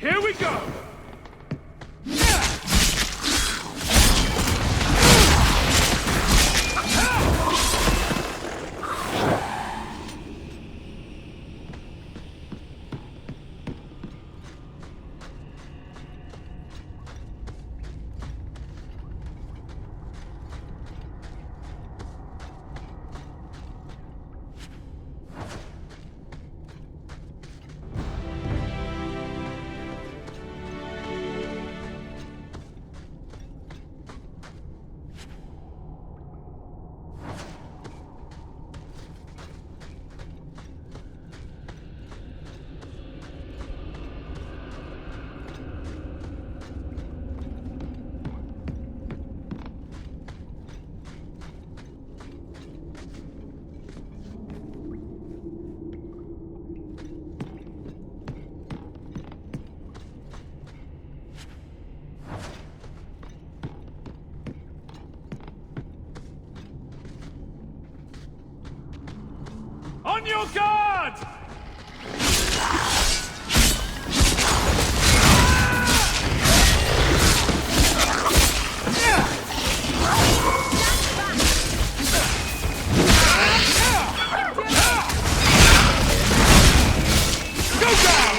Here we go! On your guard! Go down!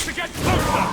To get closer!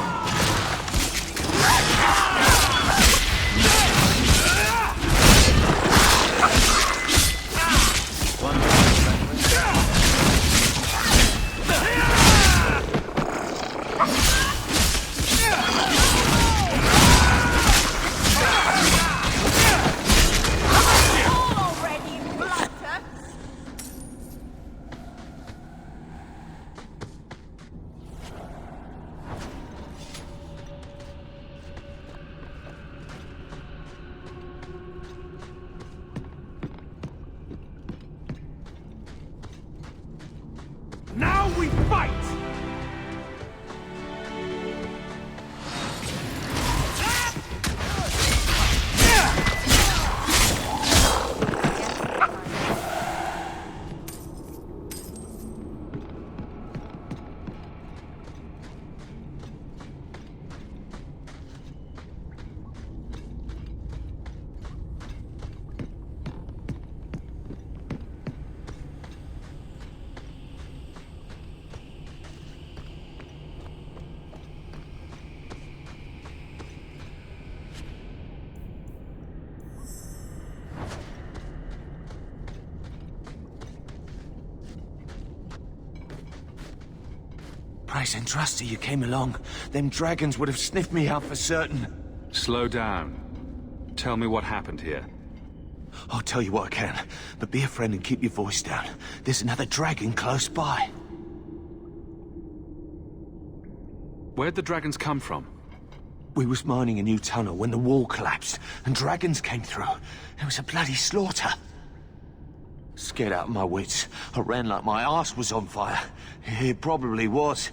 Now we fight! Price and Trusty, you came along. Them dragons would have sniffed me out for certain. Slow down. Tell me what happened here. I'll tell you what I can, but be a friend and keep your voice down. There's another dragon close by. Where'd the dragons come from? We was mining a new tunnel when the wall collapsed, and dragons came through. There was a bloody slaughter. Scared out of my wits, I ran like my arse was on fire. It probably was,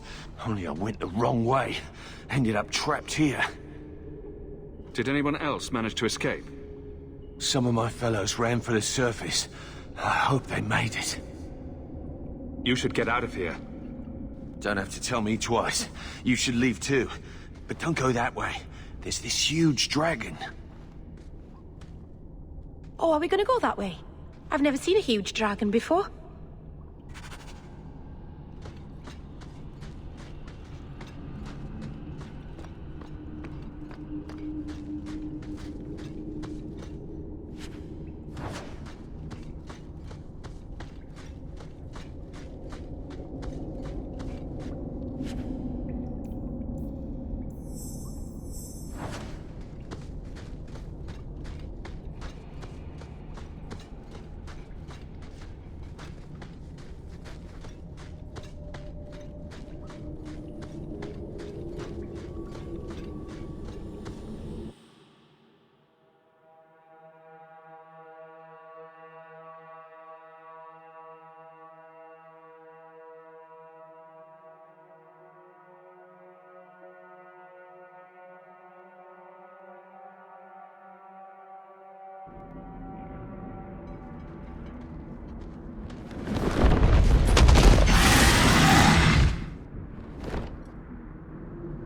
only I went the wrong way. Ended up trapped here. Did anyone else manage to escape? Some of my fellows ran for the surface. I hope they made it. You should get out of here. Don't have to tell me twice. You should leave too. But don't go that way. There's this huge dragon. Oh, are we gonna go that way? I've never seen a huge dragon before.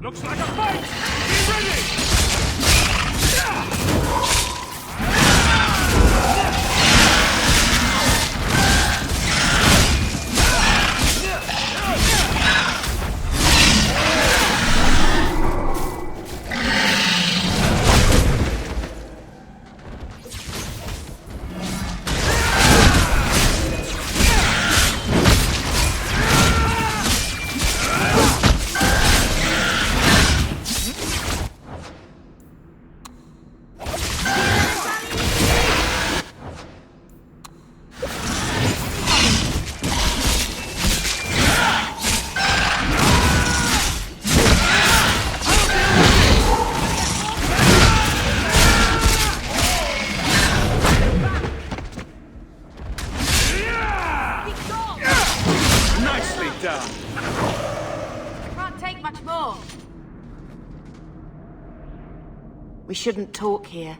Looks like a fight! Be ready! Nicely done! I can't take much more. We shouldn't talk here.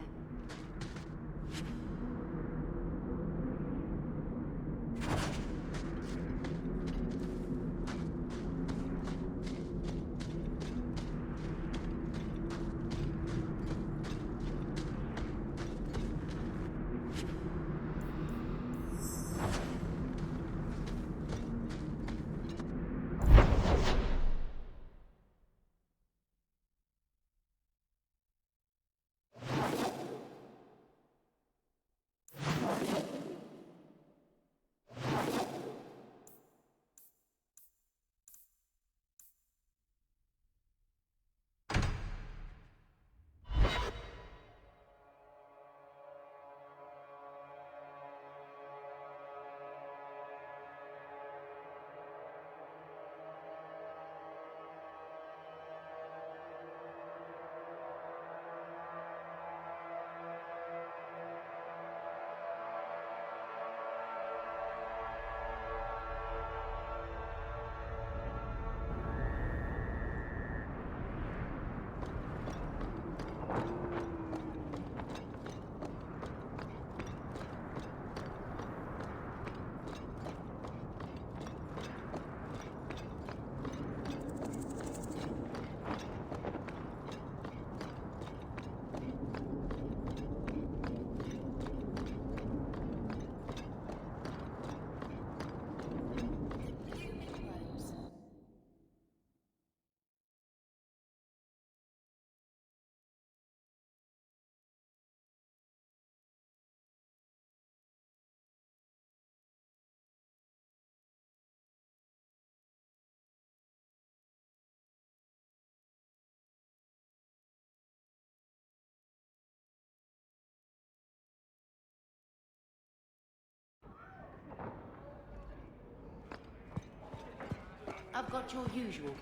I've got your usual.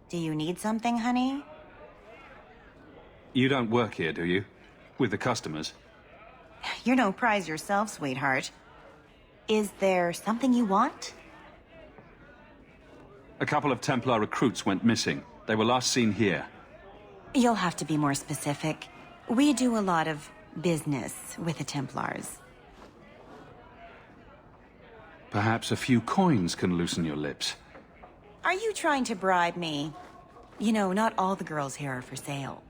Do you need something, honey? You don't work here, do you? With the customers? You're no prize yourself, sweetheart. Is there something you want? A couple of Templar recruits went missing. They were last seen here. You'll have to be more specific. We do a lot of business with the Templars. Perhaps a few coins can loosen your lips. Are you trying to bribe me? You know, not all the girls here are for sale.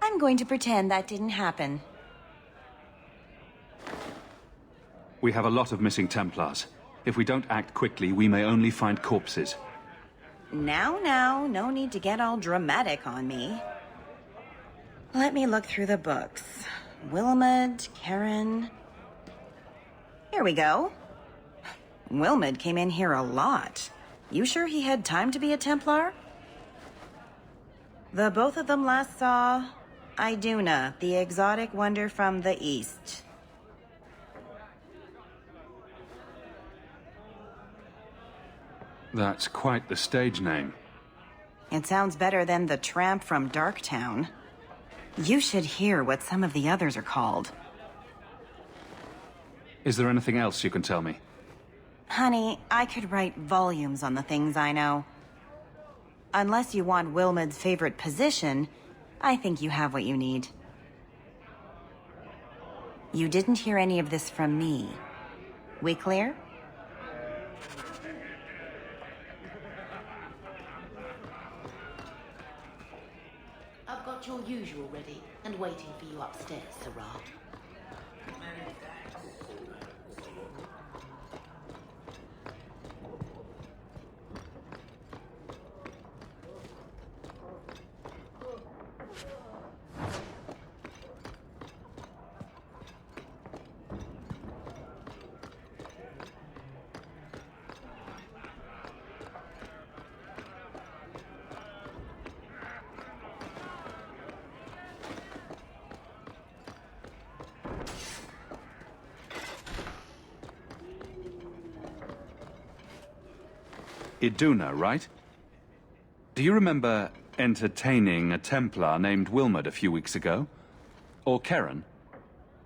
I'm going to pretend that didn't happen. We have a lot of missing Templars. If we don't act quickly, we may only find corpses. Now, no need to get all dramatic on me. Let me look through the books. Wilmod, Karen... Here we go. Wilmod came in here a lot. You sure he had time to be a Templar? The both of them last saw Iduna, the exotic wonder from the east. That's quite the stage name. It sounds better than the tramp from Darktown. You should hear what some of the others are called. Is there anything else you can tell me? Honey, I could write volumes on the things I know. Unless you want Wilmod's favorite position, I think you have what you need. You didn't hear any of this from me. We clear? I've got your usual ready and waiting for you upstairs, Sarah. Iduna, right? Do you remember entertaining a Templar named Wilmod a few weeks ago? Or Karen?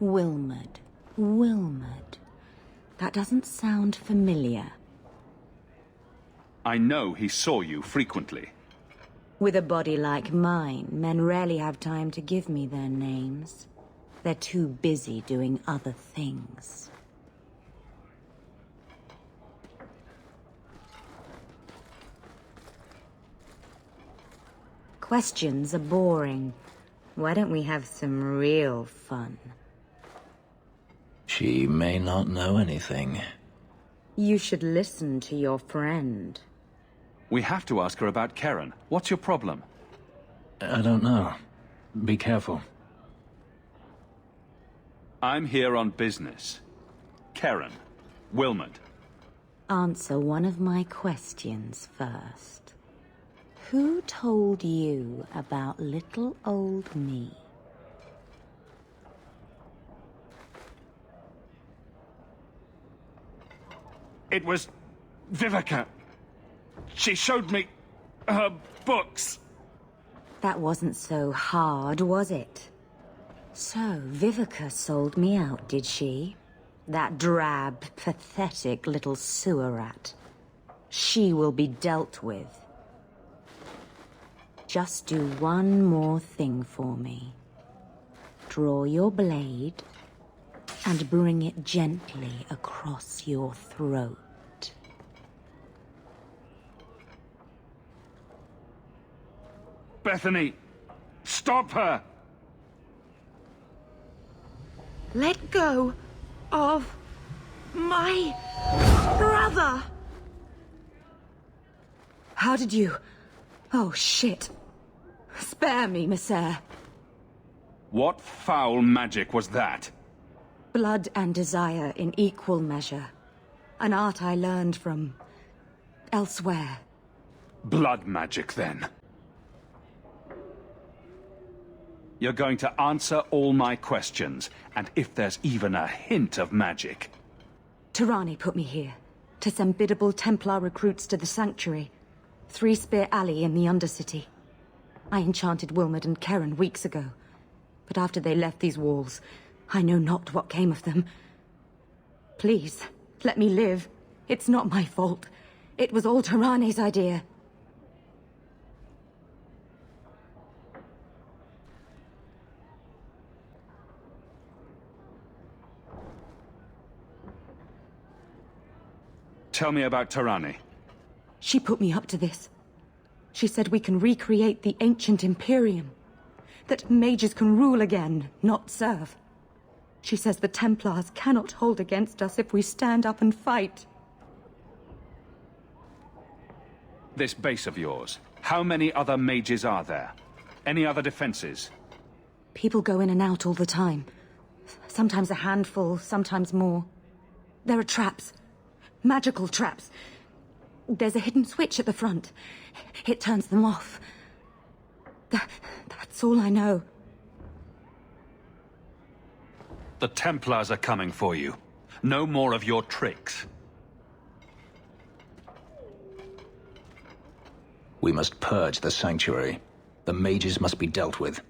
Wilmod. Wilmod. That doesn't sound familiar. I know he saw you frequently. With a body like mine, men rarely have time to give me their names. They're too busy doing other things. Questions are boring. Why don't we have some real fun? She may not know anything. You should listen to your friend. We have to ask her about Karen. What's your problem? I don't know. Be careful. I'm here on business. Karen. Wilmod. Answer one of my questions first. Who told you about little old me? It was Vivica. She showed me her books. That wasn't so hard, was it? So, Vivica sold me out, did she? That drab, pathetic little sewer rat. She will be dealt with. Just do one more thing for me. Draw your blade and bring it gently across your throat. Bethany, stop her! Let go of my brother! How did you... Oh, shit. Spare me, Messere. What foul magic was that? Blood and desire in equal measure. An art I learned from... elsewhere. Blood magic, then. You're going to answer all my questions, and if there's even a hint of magic... Tirani put me here, to send biddable Templar recruits to the Sanctuary. Three Spear Alley in the Undercity. I enchanted Wilmod and Karen weeks ago. But after they left these walls, I know not what came of them. Please, let me live. It's not my fault. It was all Tirani's idea. tell me about Tarani? She put me up to this. She said we can recreate the ancient Imperium. That mages can rule again, not serve. She says the Templars cannot hold against us if we stand up and fight. This base of yours, how many other mages are there? Any other defenses? People go in and out all the time. Sometimes a handful, sometimes more. There are traps. Magical traps. There's a hidden switch at the front. It turns them off. That's all I know. The Templars are coming for you. No more of your tricks. We must purge the Sanctuary. The mages must be dealt with.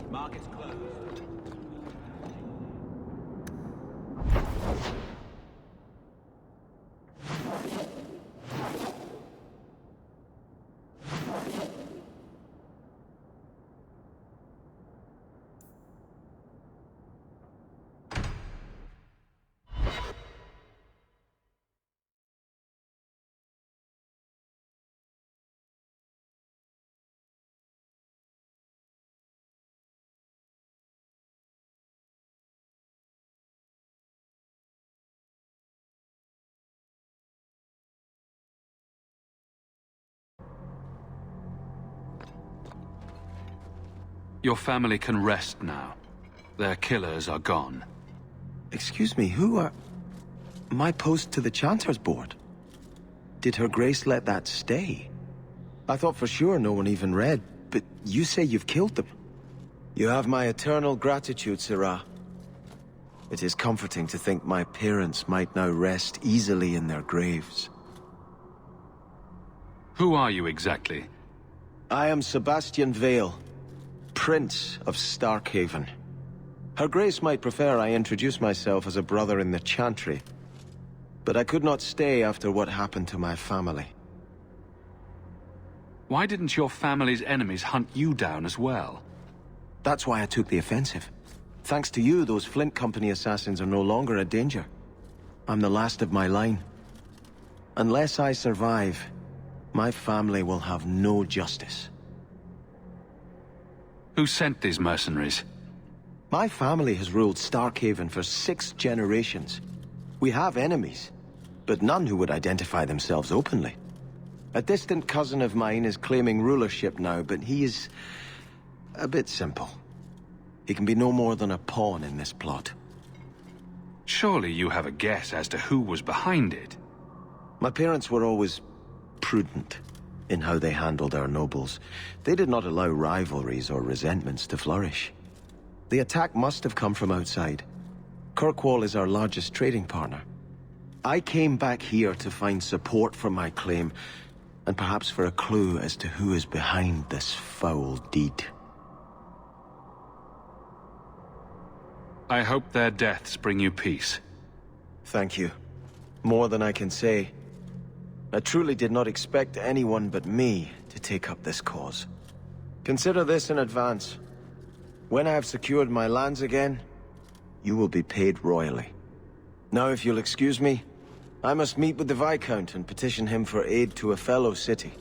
Market's closed. Your family can rest now. Their killers are gone. Excuse me, who are... My post to the Chanter's board? Did Her Grace let that stay? I thought for sure no one even read, but you say you've killed them. You have my eternal gratitude, Sirah. It is comforting to think my parents might now rest easily in their graves. Who are you exactly? I am Sebastian Vale, Prince of Starkhaven. Her Grace might prefer I introduce myself as a brother in the Chantry, but I could not stay after what happened to my family. Why didn't your family's enemies hunt you down as well? That's why I took the offensive. Thanks to you, those Flint Company assassins are no longer a danger. I'm the last of my line. Unless I survive, my family will have no justice. Who sent these mercenaries? My family has ruled Starkhaven for 6 generations. We have enemies, but none who would identify themselves openly. A distant cousin of mine is claiming rulership now, but he is a bit simple. He can be no more than a pawn in this plot. Surely you have a guess as to who was behind it. My parents were always prudent in how they handled our nobles. They did not allow rivalries or resentments to flourish. The attack must have come from outside. Kirkwall is our largest trading partner. I came back here to find support for my claim, and perhaps for a clue as to who is behind this foul deed. I hope their deaths bring you peace. Thank you. More than I can say. I truly did not expect anyone but me to take up this cause. Consider this in advance. When I have secured my lands again, you will be paid royally. Now, if you'll excuse me, I must meet with the Viscount and petition him for aid to a fellow city.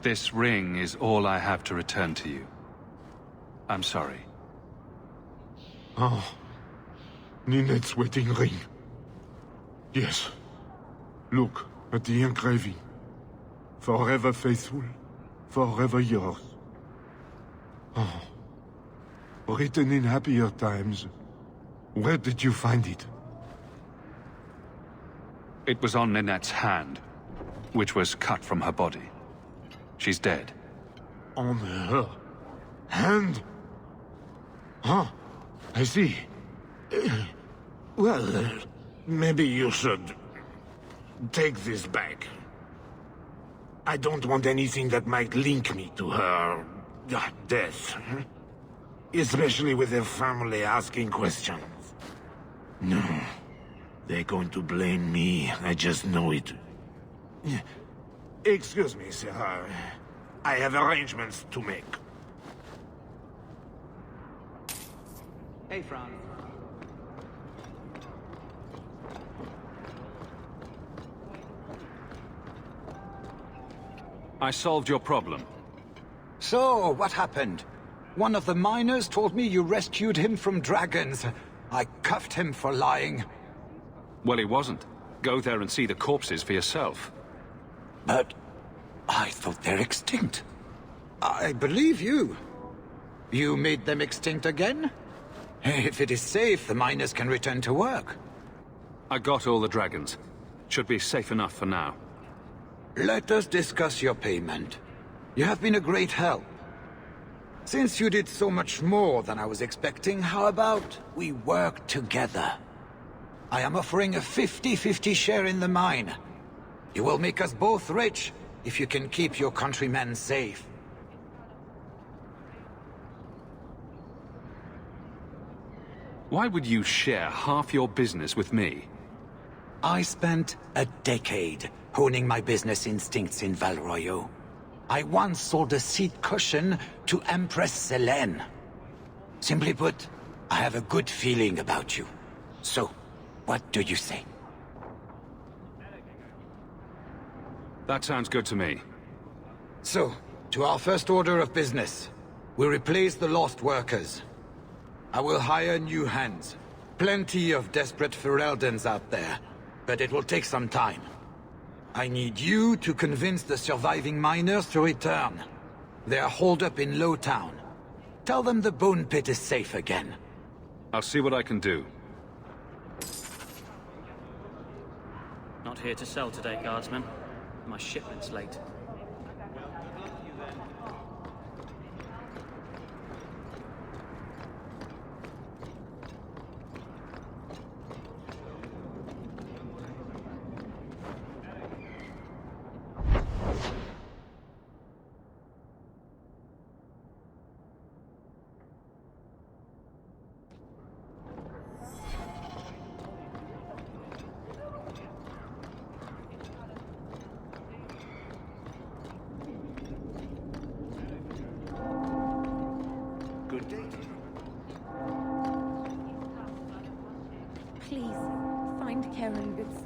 This ring is all I have to return to you. I'm sorry. Oh. Ninette's wedding ring. Yes. Look at the engraving. Forever faithful, forever yours. Oh. Written in happier times. Where did you find it? It was on Ninette's hand, which was cut from her body. She's dead. On her hand? Huh. I see. Well, maybe you should take this back. I don't want anything that might link me to her death. Especially with her family asking questions. No. They're going to blame me. I just know it. Excuse me, sir. I have arrangements to make. Hey, Franz. I solved your problem. So, what happened? One of the miners told me you rescued him from dragons. I cuffed him for lying. Well, he wasn't. Go there and see the corpses for yourself. But I thought they're extinct. I believe you. You made them extinct again? If it is safe, the miners can return to work. I got all the dragons. Should be safe enough for now. Let us discuss your payment. You have been a great help. Since you did so much more than I was expecting, how about we work together? I am offering a 50-50 share in the mine. You will make us both rich if you can keep your countrymen safe. Why would you share half your business with me? I spent a decade honing my business instincts in Val Royeaux. I once sold a seat cushion to Empress Selene. Simply put, I have a good feeling about you. So, what do you say? That sounds good to me. So, to our first order of business. We replace the lost workers. I will hire new hands. Plenty of desperate Fereldans out there, but it will take some time. I need you to convince the surviving miners to return. They are holed up in Lowtown. Tell them the Bone Pit is safe again. I'll see what I can do. Not here to sell today, Guardsman. My shipment's late. Please, find Karen Goodson.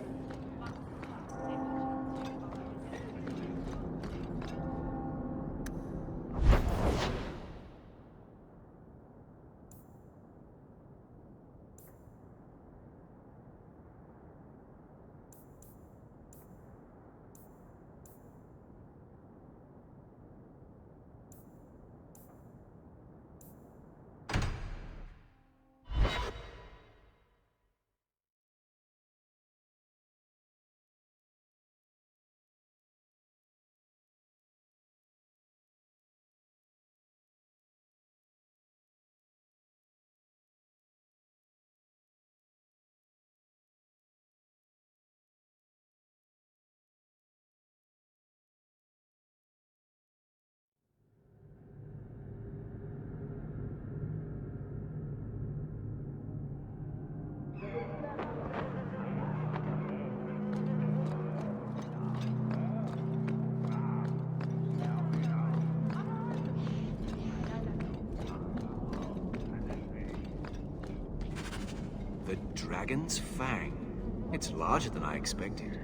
The Dragon's Fang. It's larger than I expected.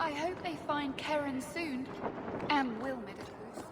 I hope they find Karen soon. And Wilmot, of course.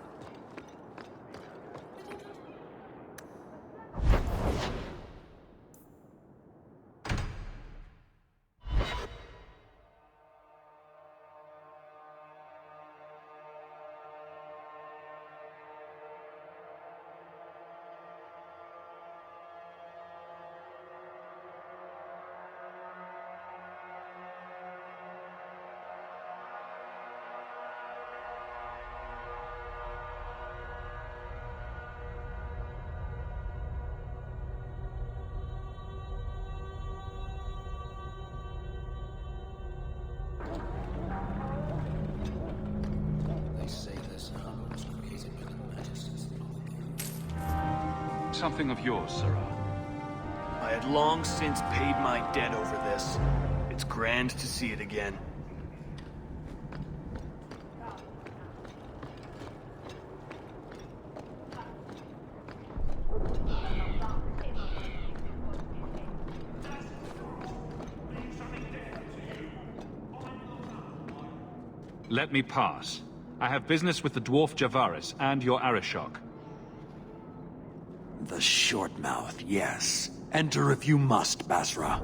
Something of yours, Sirrah. I had long since paid my debt over this. It's grand to see it again. Let me pass. I have business with the dwarf Javaris and your Arishok. The short mouth, yes. Enter if you must, Basra.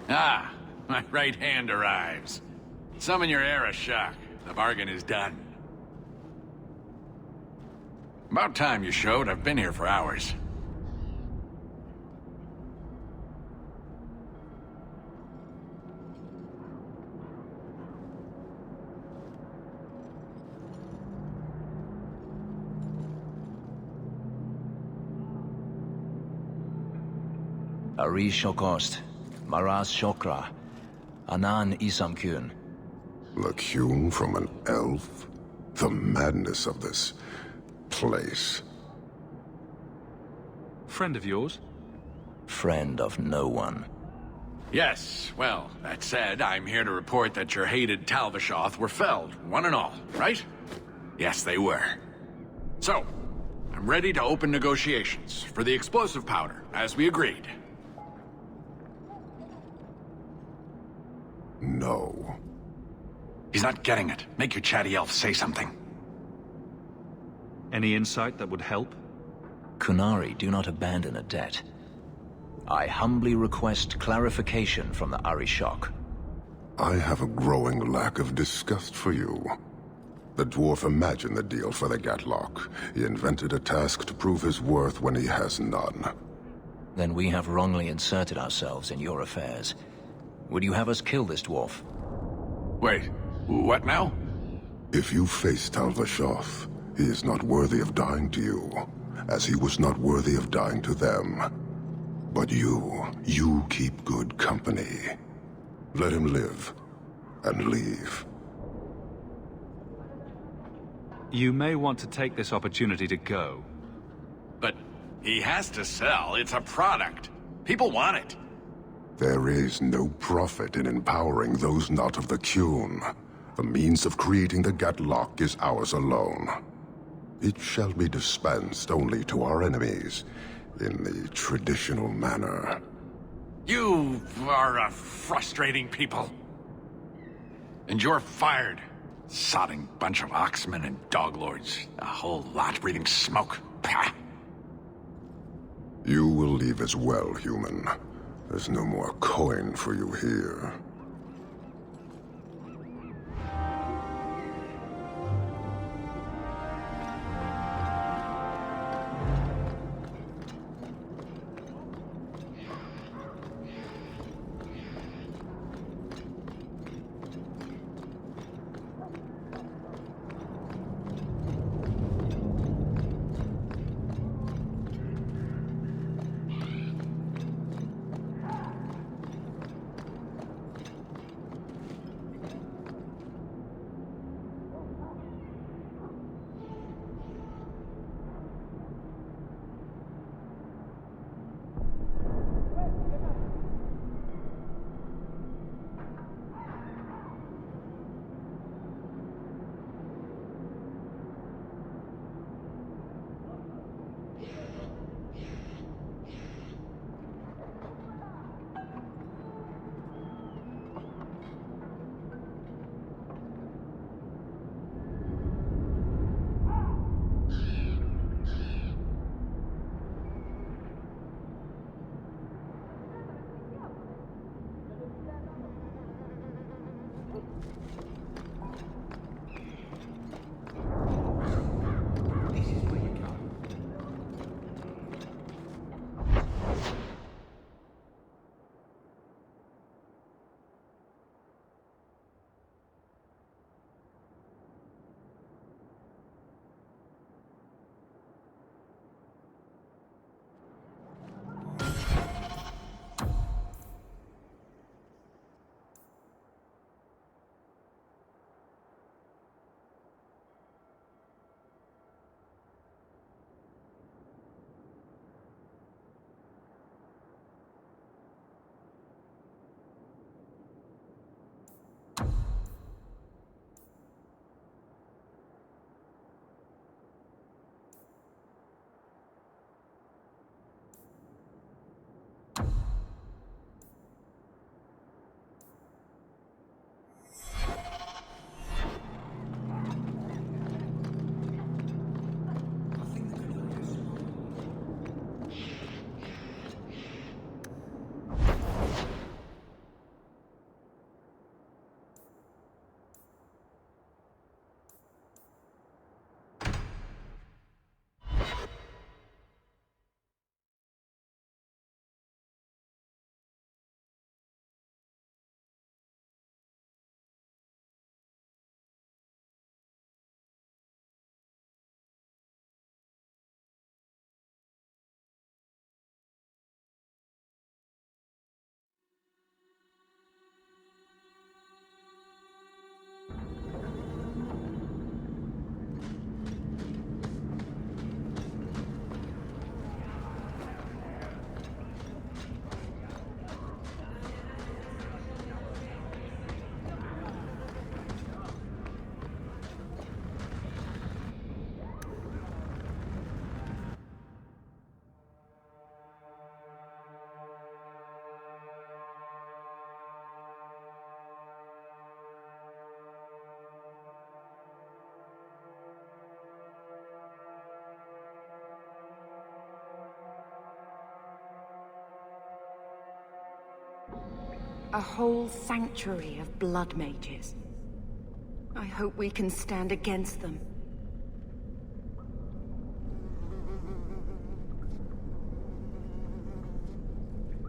Ah, my right hand arrives. Summon your Arishok. The bargain is done. About time you showed. I've been here for hours. Ari Shokost, Maraz Shokra, Anan Isamkun. Lakun from an elf? The madness of this place. Friend of yours? Friend of no one. Yes, well, that said, I'm here to report that your hated Talvishoth were felled, one and all, right? Yes, they were. So, I'm ready to open negotiations for the explosive powder, as we agreed. No. He's not getting it. Make your chatty elf say something. Any insight that would help? Kunari do not abandon a debt. I humbly request clarification from the Arishok. I have a growing lack of disgust for you. The dwarf imagined the deal for the Gatlock. He invented a task to prove his worth when he has none. Then we have wrongly inserted ourselves in your affairs. Would you have us kill this dwarf? Wait, what now? If you face Talvishoth, he is not worthy of dying to you, as he was not worthy of dying to them. But you keep good company. Let him live, and leave. You may want to take this opportunity to go. But he has to sell. It's a product. People want it. There is no profit in empowering those not of the Qun. The means of creating the Gatlock is ours alone. It shall be dispensed only to our enemies, in the traditional manner. You are a frustrating people. And you're fired. Sodding bunch of oxmen and doglords. A whole lot breathing smoke. Pah. You will leave as well, human. There's no more coin for you here. A whole sanctuary of blood mages. I hope we can stand against them.